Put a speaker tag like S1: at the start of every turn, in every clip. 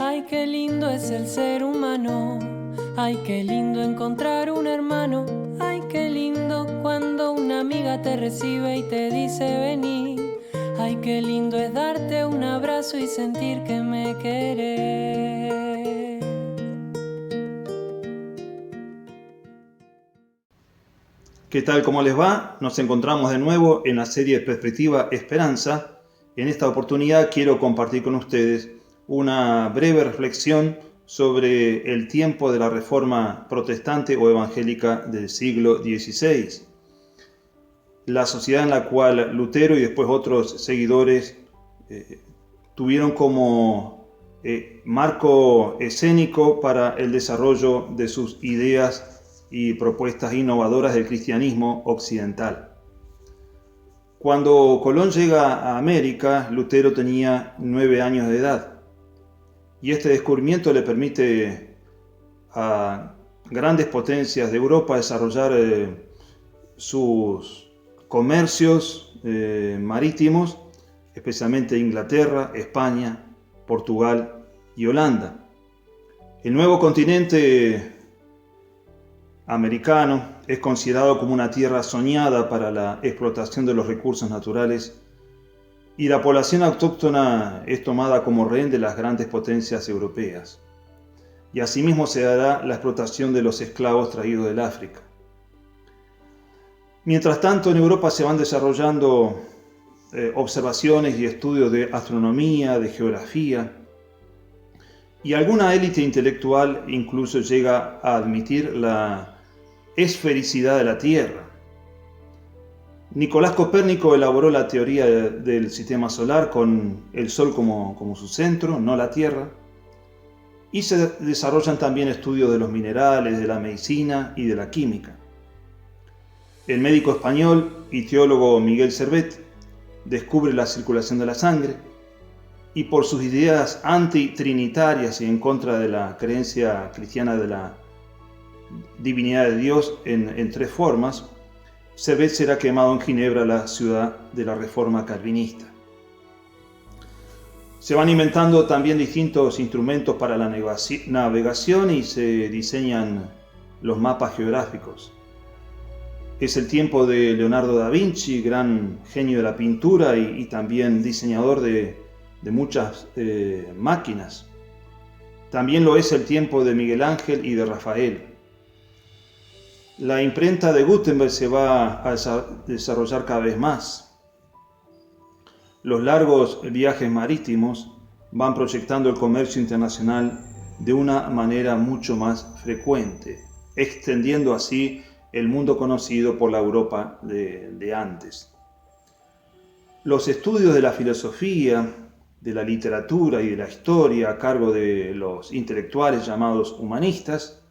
S1: Ay, qué lindo es el ser humano. Ay, qué lindo encontrar un hermano. Ay, qué lindo cuando una amiga te recibe y te dice vení. Ay, qué lindo es darte un abrazo y sentir que me querés.
S2: ¿Qué tal? ¿Cómo les va? Nos encontramos de nuevo en la serie Perspectiva Esperanza. En esta oportunidad quiero compartir con ustedes una breve reflexión sobre el tiempo de la Reforma protestante o evangélica del siglo XVI. La sociedad en la cual Lutero y después otros seguidores tuvieron como marco escénico para el desarrollo de sus ideas y propuestas innovadoras del cristianismo occidental. Cuando Colón llega a América, Lutero tenía 9 años de edad, y este descubrimiento le permite a grandes potencias de Europa desarrollar sus comercios marítimos, especialmente Inglaterra, España, Portugal y Holanda. El nuevo continente americano es considerado como una tierra soñada para la explotación de los recursos naturales, y la población autóctona es tomada como rehén de las grandes potencias europeas. Y asimismo se dará la explotación de los esclavos traídos del África. Mientras tanto, en Europa se van desarrollando observaciones y estudios de astronomía, de geografía, y alguna élite intelectual incluso llega a admitir la esfericidad de la Tierra. Nicolás Copérnico elaboró la teoría del sistema solar con el Sol como su centro, no la Tierra, y se desarrollan también estudios de los minerales, de la medicina y de la química. El médico español y teólogo Miguel Servet descubre la circulación de la sangre, y por sus ideas antitrinitarias y en contra de la creencia cristiana de la divinidad de Dios en 3 formas, Servet será quemado en Ginebra, la ciudad de la Reforma calvinista. Se van inventando también distintos instrumentos para la navegación y se diseñan los mapas geográficos. Es el tiempo de Leonardo da Vinci, gran genio de la pintura y también diseñador de muchas máquinas. También lo es el tiempo de Miguel Ángel y de Rafael. La imprenta de Gutenberg se va a desarrollar cada vez más. Los largos viajes marítimos van proyectando el comercio internacional de una manera mucho más frecuente, extendiendo así el mundo conocido por la Europa de antes. Los estudios de la filosofía, de la literatura y de la historia a cargo de los intelectuales llamados humanistas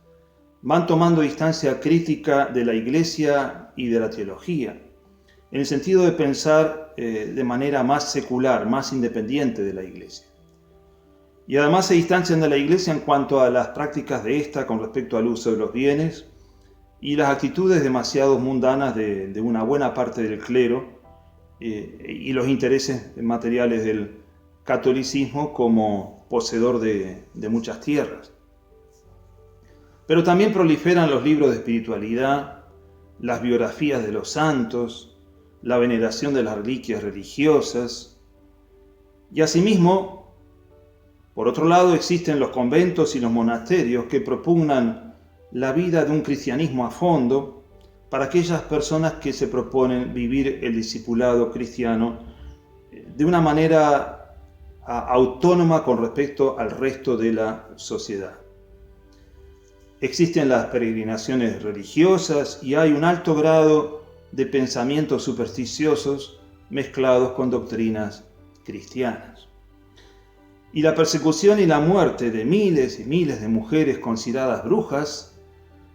S2: van tomando distancia crítica de la Iglesia y de la teología, en el sentido de pensar de manera más secular, más independiente de la Iglesia. Y además se distancian de la Iglesia en cuanto a las prácticas de esta con respecto al uso de los bienes y las actitudes demasiado mundanas de una buena parte del clero y los intereses materiales del catolicismo como poseedor de muchas tierras. Pero también proliferan los libros de espiritualidad, las biografías de los santos, la veneración de las reliquias religiosas. Y asimismo, por otro lado, existen los conventos y los monasterios que propugnan la vida de un cristianismo a fondo para aquellas personas que se proponen vivir el discipulado cristiano de una manera autónoma con respecto al resto de la sociedad. Existen las peregrinaciones religiosas y hay un alto grado de pensamientos supersticiosos mezclados con doctrinas cristianas. Y la persecución y la muerte de miles y miles de mujeres consideradas brujas,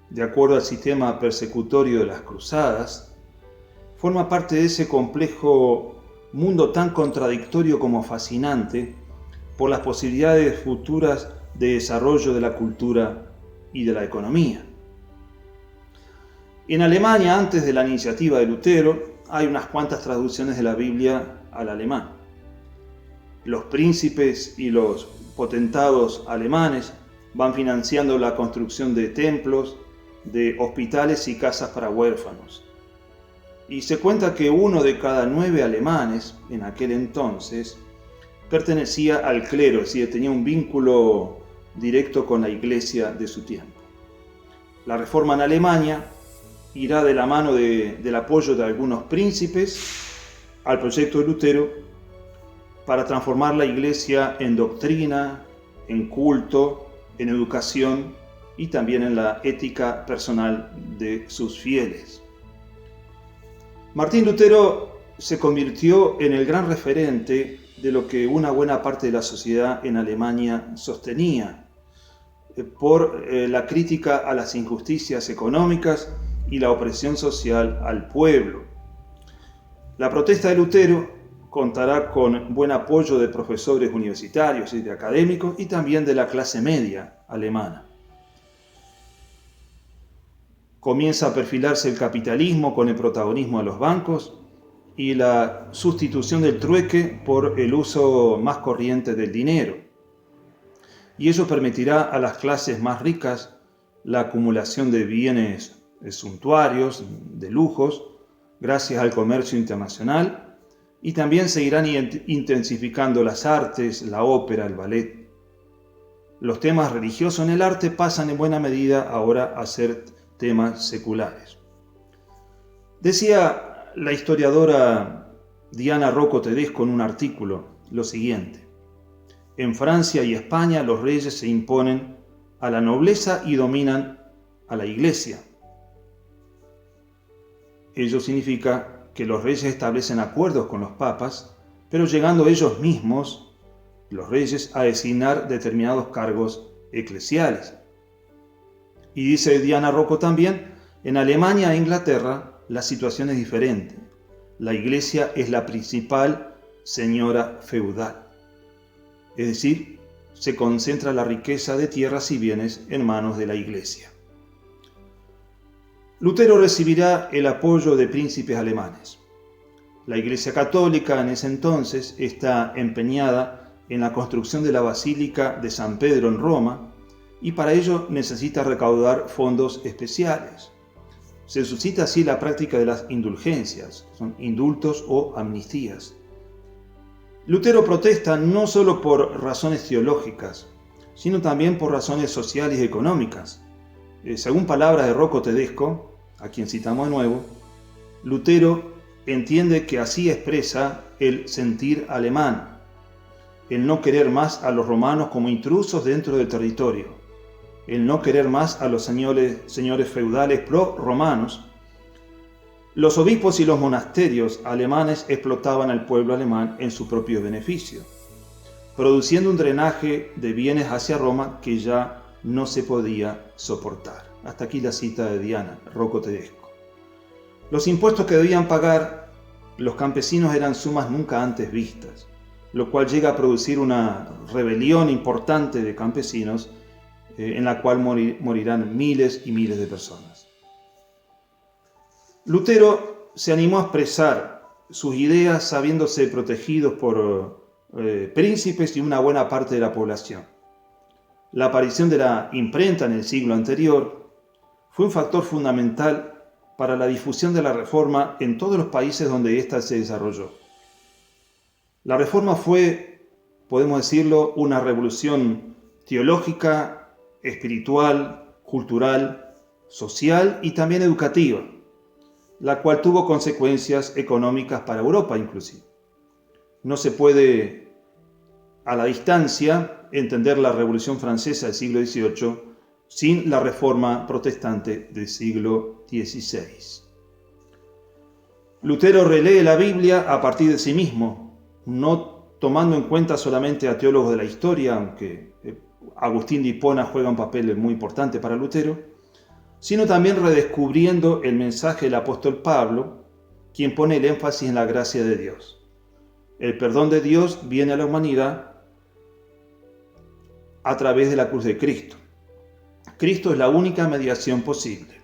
S2: de acuerdo al sistema persecutorio de las cruzadas, forma parte de ese complejo mundo tan contradictorio como fascinante por las posibilidades futuras de desarrollo de la cultura y de la economía. En Alemania, antes de la iniciativa de Lutero, hay unas cuantas traducciones de la Biblia al alemán. Los príncipes y los potentados alemanes van financiando la construcción de templos, de hospitales y casas para huérfanos. Y se cuenta que 1 de cada 9 alemanes en aquel entonces pertenecía al clero, es decir, tenía un vínculo directo con la iglesia de su tiempo. La reforma en Alemania irá de la mano del apoyo de algunos príncipes al proyecto de Lutero para transformar la iglesia en doctrina, en culto, en educación y también en la ética personal de sus fieles. Martín Lutero se convirtió en el gran referente de lo que una buena parte de la sociedad en Alemania sostenía, por la crítica a las injusticias económicas y la opresión social al pueblo. La protesta de Lutero contará con buen apoyo de profesores universitarios y de académicos y también de la clase media alemana. Comienza a perfilarse el capitalismo con el protagonismo de los bancos y la sustitución del trueque por el uso más corriente del dinero. Y eso permitirá a las clases más ricas la acumulación de bienes suntuarios, de lujos, gracias al comercio internacional, y también se irán intensificando las artes, la ópera, el ballet. Los temas religiosos en el arte pasan en buena medida ahora a ser temas seculares. Decía la historiadora Diana Rocco Tedesco en un artículo lo siguiente: en Francia y España los reyes se imponen a la nobleza y dominan a la iglesia. Ello significa que los reyes establecen acuerdos con los papas, pero llegando ellos mismos, los reyes, a designar determinados cargos eclesiales. Y dice Diana Rocco también, en Alemania e Inglaterra la situación es diferente. La iglesia es la principal señora feudal. Es decir, se concentra la riqueza de tierras y bienes en manos de la iglesia. Lutero recibirá el apoyo de príncipes alemanes. La Iglesia Católica en ese entonces está empeñada en la construcción de la Basílica de San Pedro en Roma y para ello necesita recaudar fondos especiales. Se suscita así la práctica de las indulgencias, son indultos o amnistías. Lutero protesta no solo por razones teológicas, sino también por razones sociales y económicas. Según palabras de Rocco Tedesco, a quien citamos de nuevo, Lutero entiende que así expresa el sentir alemán, el no querer más a los romanos como intrusos dentro del territorio, el no querer más a los señores feudales pro-romanos. Los obispos y los monasterios alemanes explotaban al pueblo alemán en su propio beneficio, produciendo un drenaje de bienes hacia Roma que ya no se podía soportar. Hasta aquí la cita de Diana Rocco Tedesco. Los impuestos que debían pagar los campesinos eran sumas nunca antes vistas, lo cual llega a producir una rebelión importante de campesinos en la cual morirán miles y miles de personas. Lutero se animó a expresar sus ideas sabiéndose protegido por príncipes y una buena parte de la población. La aparición de la imprenta en el siglo anterior fue un factor fundamental para la difusión de la Reforma en todos los países donde ésta se desarrolló. La Reforma fue, podemos decirlo, una revolución teológica, espiritual, cultural, social y también educativa, la cual tuvo consecuencias económicas para Europa inclusive. No se puede, a la distancia, entender la Revolución Francesa del siglo XVIII sin la Reforma protestante del siglo XVI. Lutero relee la Biblia a partir de sí mismo, no tomando en cuenta solamente a teólogos de la historia, aunque Agustín de Hipona juega un papel muy importante para Lutero, sino también redescubriendo el mensaje del apóstol Pablo, quien pone el énfasis en la gracia de Dios. El perdón de Dios viene a la humanidad a través de la cruz de Cristo. Cristo es la única mediación posible.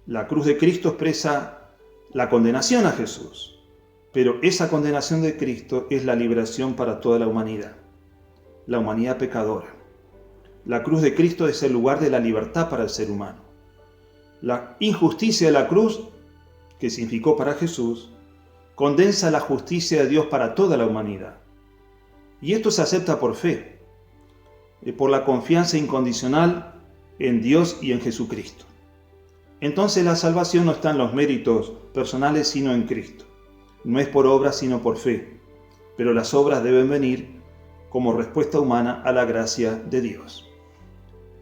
S2: La cruz de Cristo expresa la condenación a Jesús, pero esa condenación de Cristo es la liberación para toda la humanidad. la humanidad pecadora. La cruz de Cristo es el lugar de la libertad para el ser humano. La injusticia de la cruz, que significó para Jesús, condensa la justicia de Dios para toda la humanidad. Y esto se acepta por fe, por la confianza incondicional en Dios y en Jesucristo. Entonces la salvación no está en los méritos personales, sino en Cristo. No es por obras, sino por fe. Pero las obras deben venir como respuesta humana a la gracia de Dios.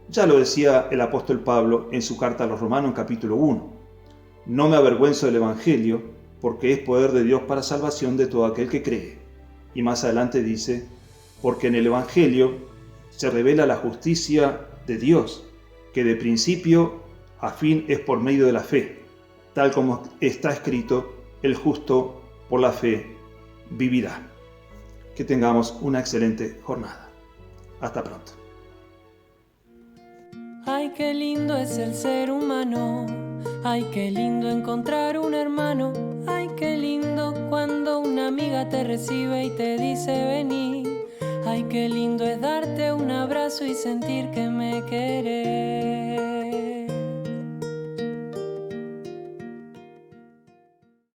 S2: Ya lo decía el apóstol Pablo en su carta a los Romanos, capítulo 1. No me avergüenzo del Evangelio, porque es poder de Dios para salvación de todo aquel que cree. Y más adelante dice, porque en el Evangelio se revela la justicia de Dios, que de principio a fin es por medio de la fe, tal como está escrito, el justo por la fe vivirá. Que tengamos una excelente jornada. Hasta pronto.
S1: Ay, qué lindo es el ser humano. Ay, qué lindo encontrar un hermano. Ay, qué lindo cuando una amiga te recibe y te dice vení. Ay, qué lindo es darte un abrazo y sentir que me querés.